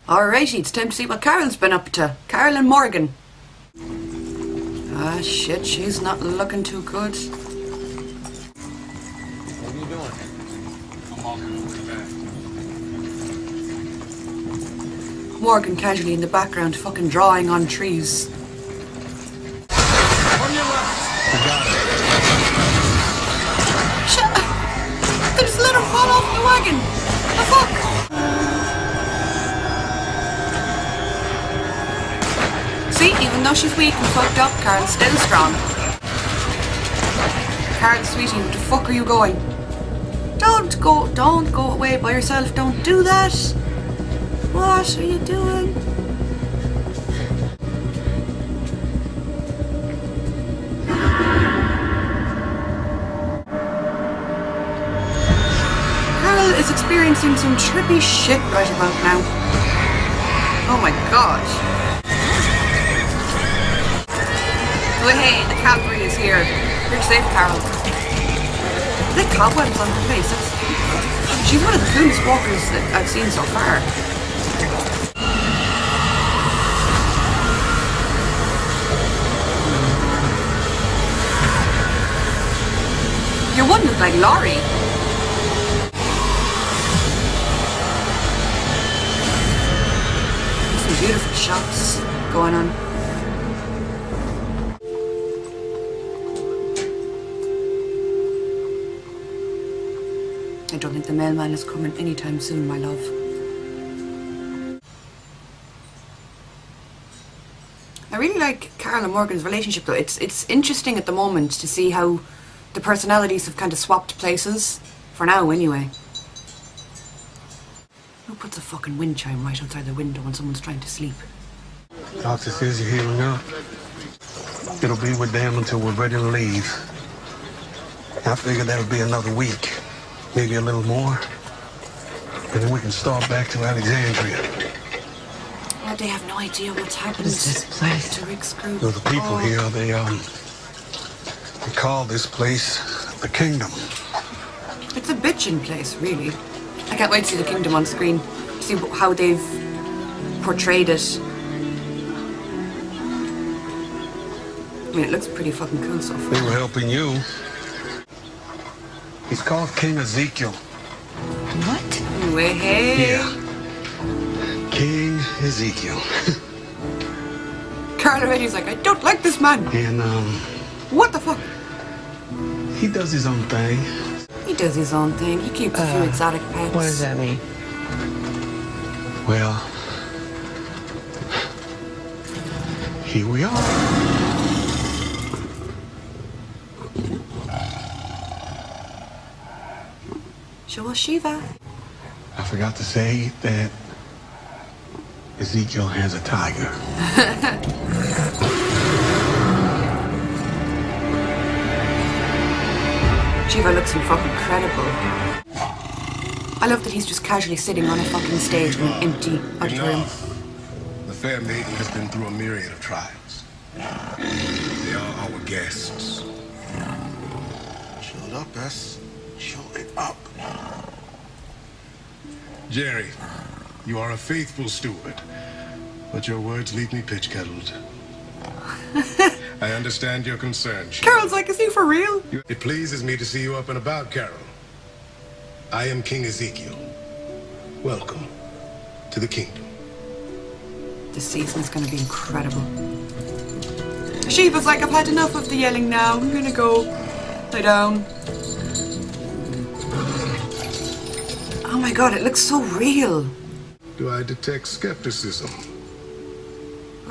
Alrighty, it's time to see what Carol's been up to. Carol and Morgan. Ah, shit, she's not looking too good. What are you doing? I'm walking over back. Morgan casually in the background, fucking drawing on trees. On your left. I got it. Shut up! They just let her fall off the wagon! The fuck? See, even though she's weak and fucked up, Carol's still strong. Carol, sweetie, where the fuck are you going? Don't go away by yourself, don't do that! What are you doing? Carol is experiencing some trippy shit right about now. Oh my god. Oh hey, the cavalry is here. You're safe, Carol. The cobwebs on her face. She's one of the coolest walkers that I've seen so far. Your one looked like Laurie. Some beautiful shots going on. I don't think the mailman is coming anytime soon, my love. I really like Carol and Morgan's relationship though. It's interesting at the moment to see how the personalities have kind of swapped places. For now, anyway. Who puts a fucking wind chime right outside the window when someone's trying to sleep? Doctor says you're healing up. It'll be with them until we're ready to leave. I figure that'll be another week. Maybe a little more. And then we can start back to Alexandria. Well, they have no idea what's happened What is this place? to Rick's group. The people here, they call this place the Kingdom. It's a bitchin' place, really. I can't wait to see the Kingdom on screen. See how they've portrayed it. I mean, it looks pretty fucking cool so far. They were helping you. He's called King Ezekiel. What? Anyway, hey. Yeah. King Ezekiel. Carl already's like, I don't like this man. And, What the fuck? he does his own thing. He does his own thing. He keeps a few exotic pets. What does that mean? Well, here we are. Show us Shiva. I forgot to say that Ezekiel has a tiger. Shiva looks fucking incredible. I love that he's just casually sitting on a fucking stage in an empty auditorium. The fair maiden has been through a myriad of trials. They are our guests. Shut up, S. Shut it up. Jerry, you are a faithful steward, but your words leave me pitch-kettled. I understand your concern, Shiva. Carol's like, is he for real? It pleases me to see you up and about, Carol. I am King Ezekiel. Welcome to the kingdom. This season's gonna be incredible. Shiva's like, I've had enough of the yelling now. I'm gonna go lie down. Oh my god, it looks so real. Do I detect skepticism?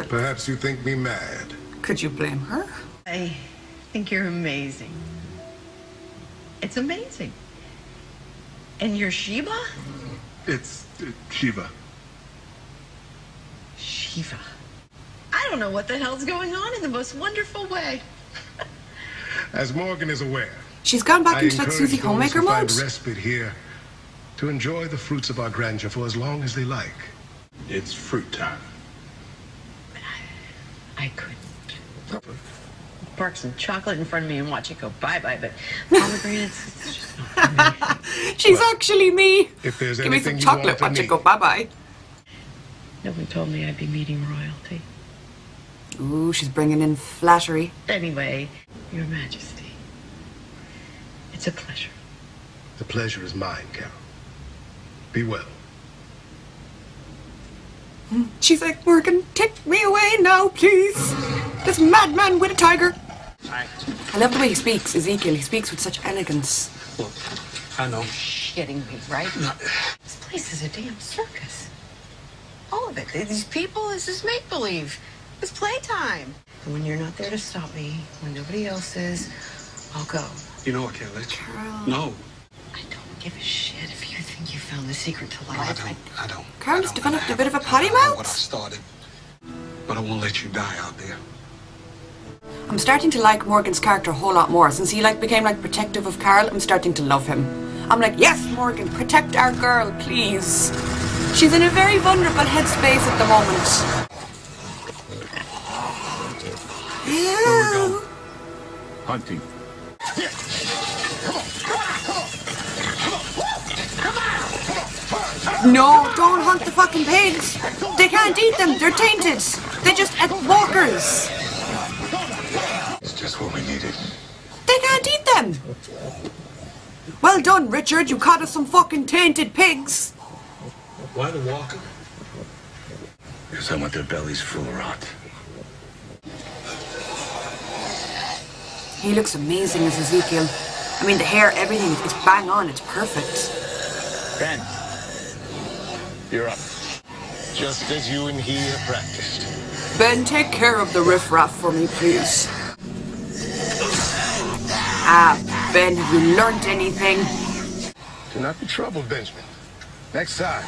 Perhaps you think me mad. Could you blame her? I think you're amazing. It's amazing. And you're Shiva? It's Shiva. Shiva. I don't know what the hell's going on in the most wonderful way. As Morgan is aware, She's gone back I into like encourage Susie those Homemaker who find mode. respite here to enjoy the fruits of our grandeur for as long as they like. It's fruit time. I couldn't park some chocolate in front of me and watch it go bye-bye, but pomegranates, it's just not for me. She's actually me. If there's Give me anything some you chocolate, want watch from it go me, bye-bye. No one told me I'd be meeting royalty. Ooh, she's bringing in flattery. Anyway, Your Majesty, it's a pleasure. The pleasure is mine, Carol. Be well. She's like, Morgan, take me away now, please. This madman with a tiger. I love the way he speaks, Ezekiel. He speaks with such elegance. Look, I know. Shitting me, right? No. This place is a damn circus. All of it. These people, this is make-believe. It's playtime. And when you're not there to stop me, when nobody else is, I'll go. You know what, Kelly? Carol. No. I don't give a shit if you think you found the secret to No, life. I don't. Carol's I don't. developed I a bit of a haven't. potty I know mouth. what I started, but I won't let you die out there. I'm starting to like Morgan's character a whole lot more. Since he became protective of Carol, I'm starting to love him. I'm like, yes, Morgan, protect our girl, please. She's in a very vulnerable headspace at the moment. Where we going? Hunting. No, don't hunt the fucking pigs. They can't eat them. They're tainted. They just eat walkers. It's just what we needed. They can't eat them. Well done, Richard. You caught us some fucking tainted pigs. Why the walker? Because I want their bellies full of rot. He looks amazing as Ezekiel. I mean, the hair, everything, it's bang on. It's perfect. Ben, you're up. Just as you and he have practiced. Ben, take care of the riffraff for me, please. Ah, Ben, have you learnt anything? Do not be troubled, Benjamin. Next time.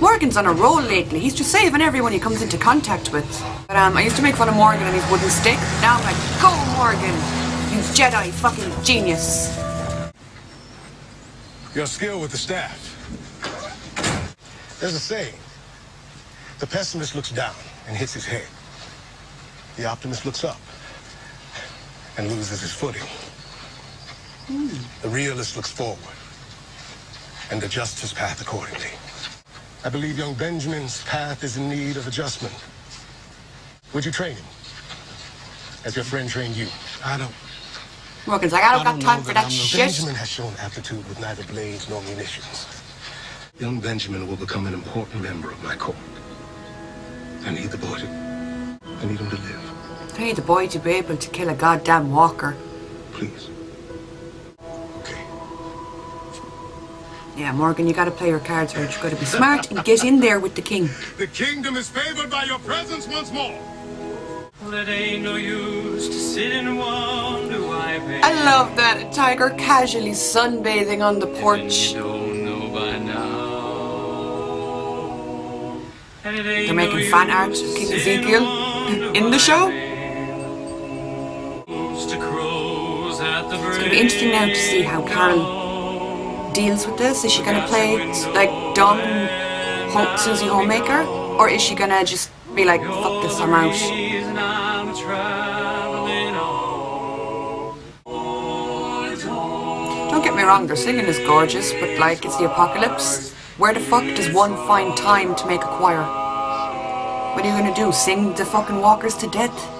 Morgan's on a roll lately. He's just saving everyone he comes into contact with. But I used to make fun of Morgan and his wooden stick. Now I'm like, go Morgan! You Jedi fucking genius. Your skill with the staff. There's a saying. The pessimist looks down and hits his head. The optimist looks up and loses his footing. The realist looks forward and adjusts his path accordingly. I believe young Benjamin's path is in need of adjustment. Would you train him? As your friend trained you? I don't. Morgan's like, I don't got know time for that that I'm the shit. Benjamin has shown aptitude with neither blades nor munitions. Young Benjamin will become an important member of my court. I need the boy to... I need him to live. I need the boy to be able to kill a goddamn walker. Please. Okay. Yeah, Morgan, you gotta play your cards right. You gotta be smart and get in there with the king. The kingdom is favored by your presence once more. Well, it ain't no use to sit and wonder why, babe. I love that tiger casually sunbathing on the porch. You don't know by now. And it ain't They're making no fan art use of to King sit Ezekiel and wonder in the why, show. babe. To crows at the It's gonna be interesting now to see how Carol deals with this. Is she gonna play like dumb Susie Homemaker, or is she gonna just be like, fuck this, I'm out? And I'm traveling on. Don't get me wrong, their singing is gorgeous, but like, it's the apocalypse. Where the fuck does one find time to make a choir? What are you gonna do, sing the fucking walkers to death?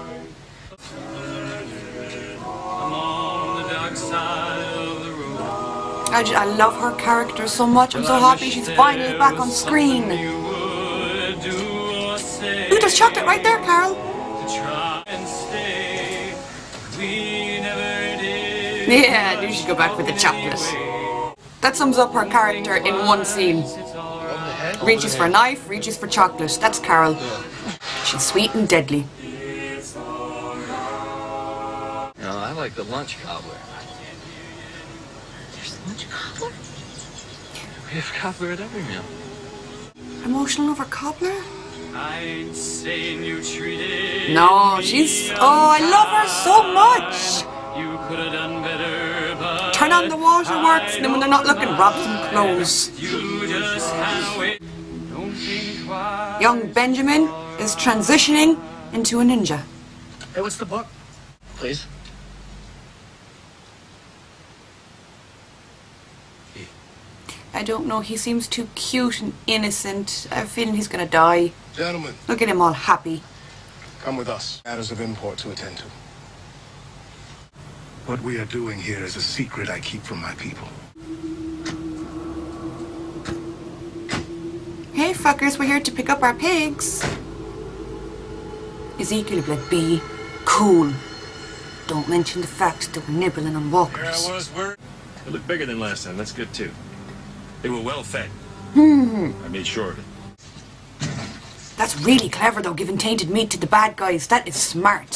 I'm on the dark side of the road. I love her character so much. I'm so happy she's finally back on screen. You would do or say. Ooh, there's chocolate right there, Carol. To try and stay. We never did. Yeah, I knew she'd go back with the chocolate. That sums up her character in one scene. Reaches for a knife, reaches for chocolate. That's Carol. She's sweet and deadly. No, I like the lunch cobbler. There's lunch cobbler? We have cobbler at every meal. Emotional over cobbler? I ain't saying you treated. No, she's... Oh, I love her so much. You could have done better, but Turn on the waterworks, and then when they're not looking, rob some clothes. you just can't wait. Don't think twice. Young Benjamin is transitioning into a ninja. Hey, what's the book? Please. I don't know, he seems too cute and innocent. I have a feeling he's gonna die. Gentlemen, Look at him all happy. come with us. Matters of import to attend to. What we are doing here is a secret I keep from my people. Hey fuckers, we're here to pick up our pigs. Ezekiel will be cool. Don't mention the fact that we're nibbling on walkers. There I was, they look bigger than last time, that's good too. They were well fed. I made sure of it. That's really clever though, giving tainted meat to the bad guys. That is smart.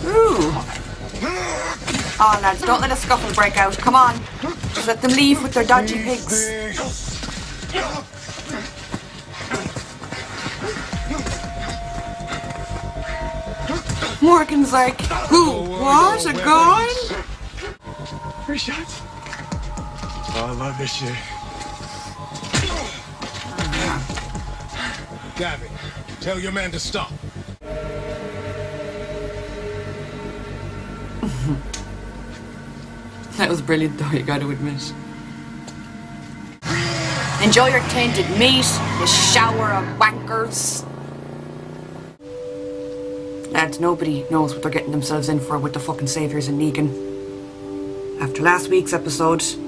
Ooh. Oh lads, don't let a scuffle break out. Come on. Just let them leave with their dodgy pigs. Morgan's like, who? What? A gun? 3 shots. Oh, I love this shit. Gabby, tell your man to stop. That was brilliant though, you gotta admit. Enjoy your tainted meat, you shower of wankers. Lads, nobody knows what they're getting themselves in for with the fucking saviours in Negan. After last week's episode... You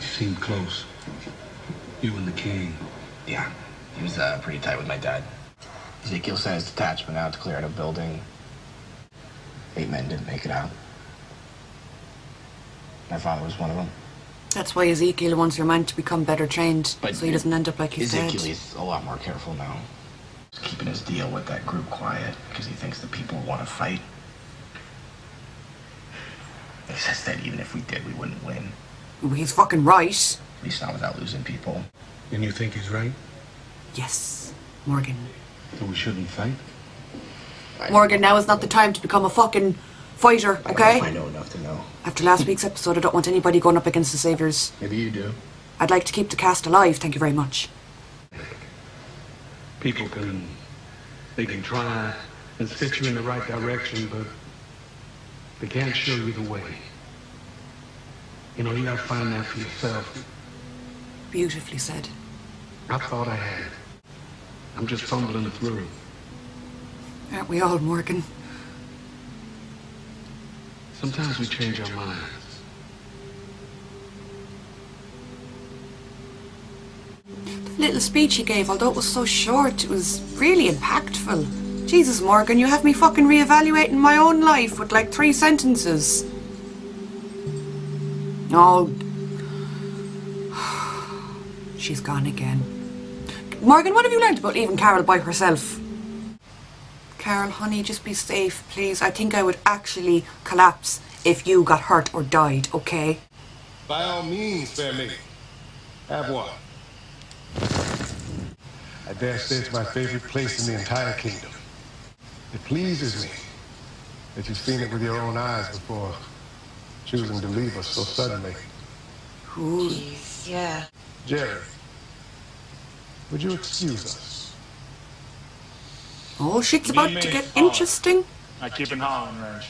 seem close. You and the king. Yeah, he was pretty tight with my dad. Ezekiel sent his detachment out to clear out a building. 8 men didn't make it out. My father was one of them. That's why Ezekiel wants your man to become better trained, But so he doesn't end up like he's dead. Ezekiel is a lot more careful now. He's keeping his deal with that group quiet because he thinks the people want to fight. He says that even if we did, we wouldn't win. Well, he's fucking right. At least not without losing people. And you think he's right? Yes, Morgan. So we shouldn't fight? Morgan, now is not the time to become a fucking fighter, okay? I know enough to know. After last week's episode, I don't want anybody going up against the saviours. Maybe you do. I'd like to keep the cast alive, thank you very much. People they can try and set you in the right direction, but they can't show you the way. You know, you gotta find that for yourself. Beautifully said. I thought I had. I'm just fumbling through. Aren't we all, Morgan? Sometimes we change our minds. The little speech he gave, although it was so short, it was really impactful. Jesus, Morgan, you have me fucking reevaluating my own life with like 3 sentences. Oh. She's gone again. Morgan, what have you learned about leaving Carol by herself? Carol, honey, just be safe, please. I think I would actually collapse if you got hurt or died, okay? By all means, fair lady. Have one. I dare say it's my favorite place in the entire kingdom. It pleases me that you've seen it with your own eyes before choosing to leave us so suddenly. Ooh. Jeez, yeah. Jerry, would you excuse us? Oh, shit's about to get interesting. I keep an eye on range.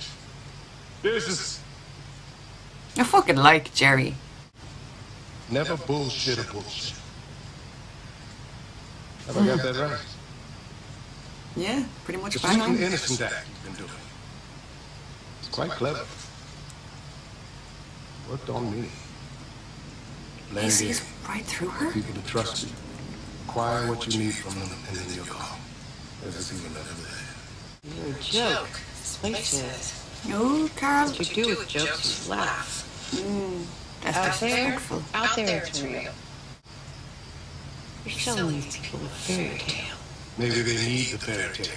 This is... I fucking like Jerry. Never bullshit a bullshit. Have I got that right? Yeah, pretty much It's bang an on. innocent act you've been doing. It's quite clever. Worked on me. He Land sees in. right through her. People to trust you. Acquire what you need from them, and then you'll go. There's a secret letter there. You're a joke. Switches. Oh, Carol. What you do with jokes, you laugh. That's Out there, disrespectful. out there it's real. You're selling these people a fairy tale. Maybe they need the fairy tale.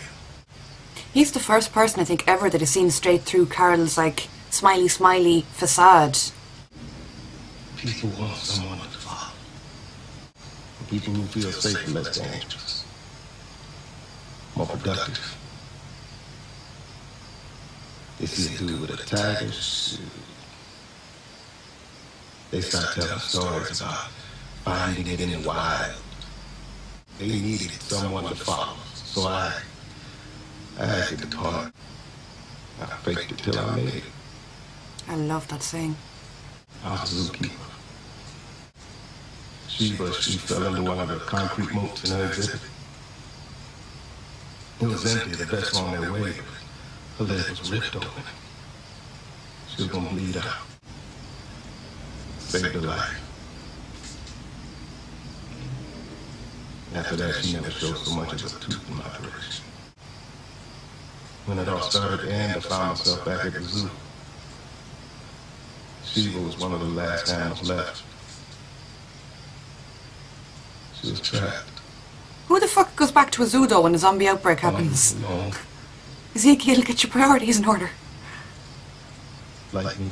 He's the first person I think ever that has seen straight through Carol's like smiley smiley facade. People want someone to follow. People who feel safe and less dangerous. More productive. They see a dude with a tiger suit. They start telling stories about finding it in the wild. They needed someone to follow, so I acted the part. I faked it till I made it. I love that saying. I was a zookeeper. SHIVA, she fell into one of the concrete moats in her exhibit. It was empty, the best on their way, but her leg was ripped open. She was gonna bleed out. Saved her life. After that, she never showed so much as a tooth in my direction. When it all started to end, I found myself back at the zoo. SHIVA was one of the last animals left. She was trapped. Who the fuck goes back to a zoo though when a zombie outbreak happens? No. Ezekiel, get your priorities in order. Like me.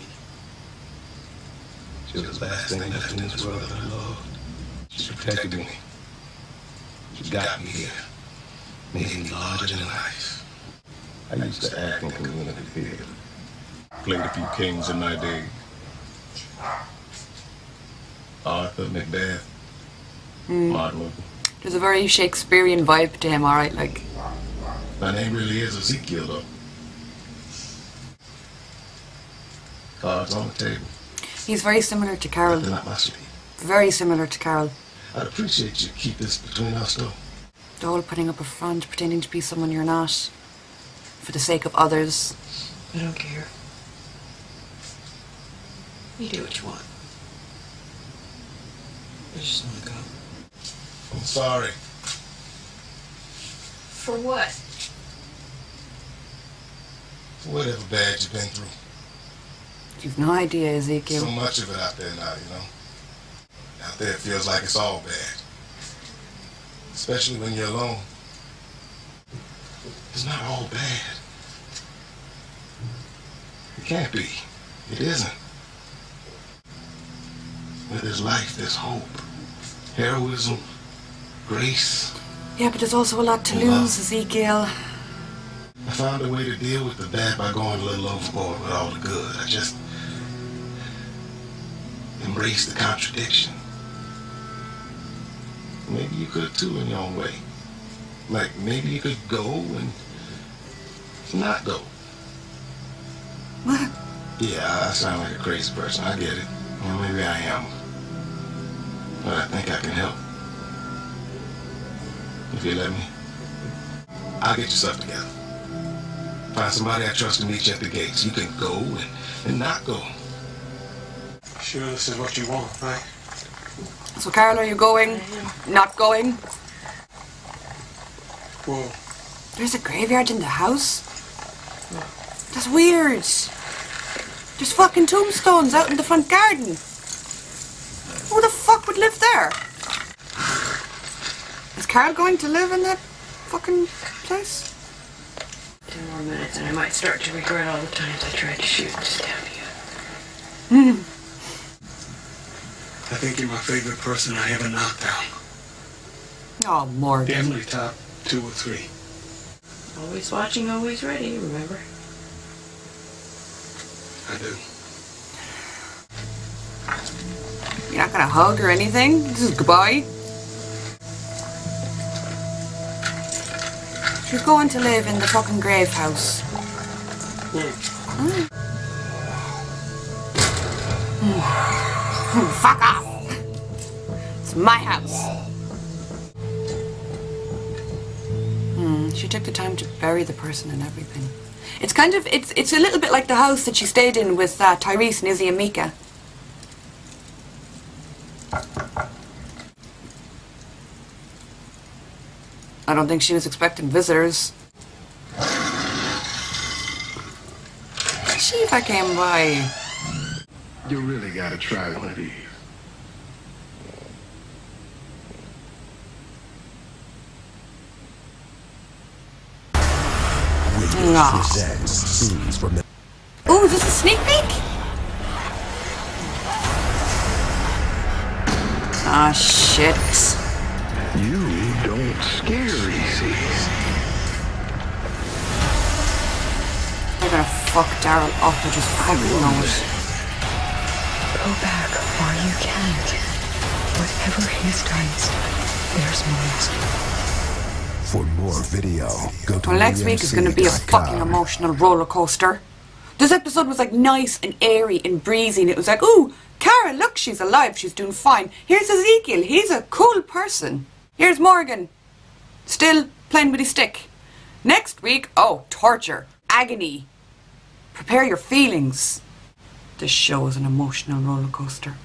She was the last thing left in this world that I loved. She protected me. She got me here. Made me larger than life. I used to act in community theater. Played a few kings in my day. Arthur, Macbeth, Martin Luther. There's a very Shakespearean vibe to him, alright, like. My name really is Ezekiel, though. Cards on the table. He's very similar to Carol. They're not my city. Very similar to Carol. I'd appreciate you to keep this between us, though. The whole putting up a front, pretending to be someone you're not. For the sake of others. I don't care. You do what you want. I just want to go. I'm sorry. For what? For whatever bad you've been through. You've no idea, Ezekiel. So much of it out there now, you know. Out there it feels like it's all bad. Especially when you're alone. It's not all bad. It can't be. It isn't. Where there's life, there's hope. Heroism, grace. Yeah, but there's also a lot to lose, Ezekiel. I found a way to deal with the bad by going a little overboard with all the good. I just embraced the contradiction. Maybe you could too in your own way. Like maybe you could go and not go. What? Yeah, I sound like a crazy person. I get it. Well, maybe I am. But I think I can help. If you let me, I'll get your stuff together. Find somebody I trust to meet you at the gates. You can go and not go. Sure, this is what you want, right? So, Carol, are you going? Not going? Well, There's a graveyard in the house? That's weird. There's fucking tombstones out in the front garden. Who the fuck would live there? Is Carol going to live in that fucking place? 10 more minutes and I might start to regret all the times I tried to shoot and stab you. I think you're my favorite person I ever knocked out. Oh, Morgan. Definitely top 2 or 3. Always watching, always ready, remember? I do. You're not gonna hug or anything? This is goodbye? She's going to live in the fucking grave house. Fuck off! It's my house. She took the time to bury the person and everything. It's kind of, it's a little bit like the house that she stayed in with Tyrese and Izzy and Mika. I don't think she was expecting visitors. SHIVA came by. You really gotta try one of these. Oh, is this a sneak peek? Ah, shit. You don't scare easy. They're gonna fuck Daryl up, I just fucking know it. Go back while you can. Whatever he's done, there's more. For more video, go to Well, next week is gonna be a fucking emotional roller coaster. This episode was like nice and airy and breezy, and it was like, ooh, Kara, look, she's alive, she's doing fine. Here's Ezekiel, he's a cool person. Here's Morgan, still playing with his stick. Next week, oh, torture, agony. Prepare your feelings. This show is an emotional roller coaster.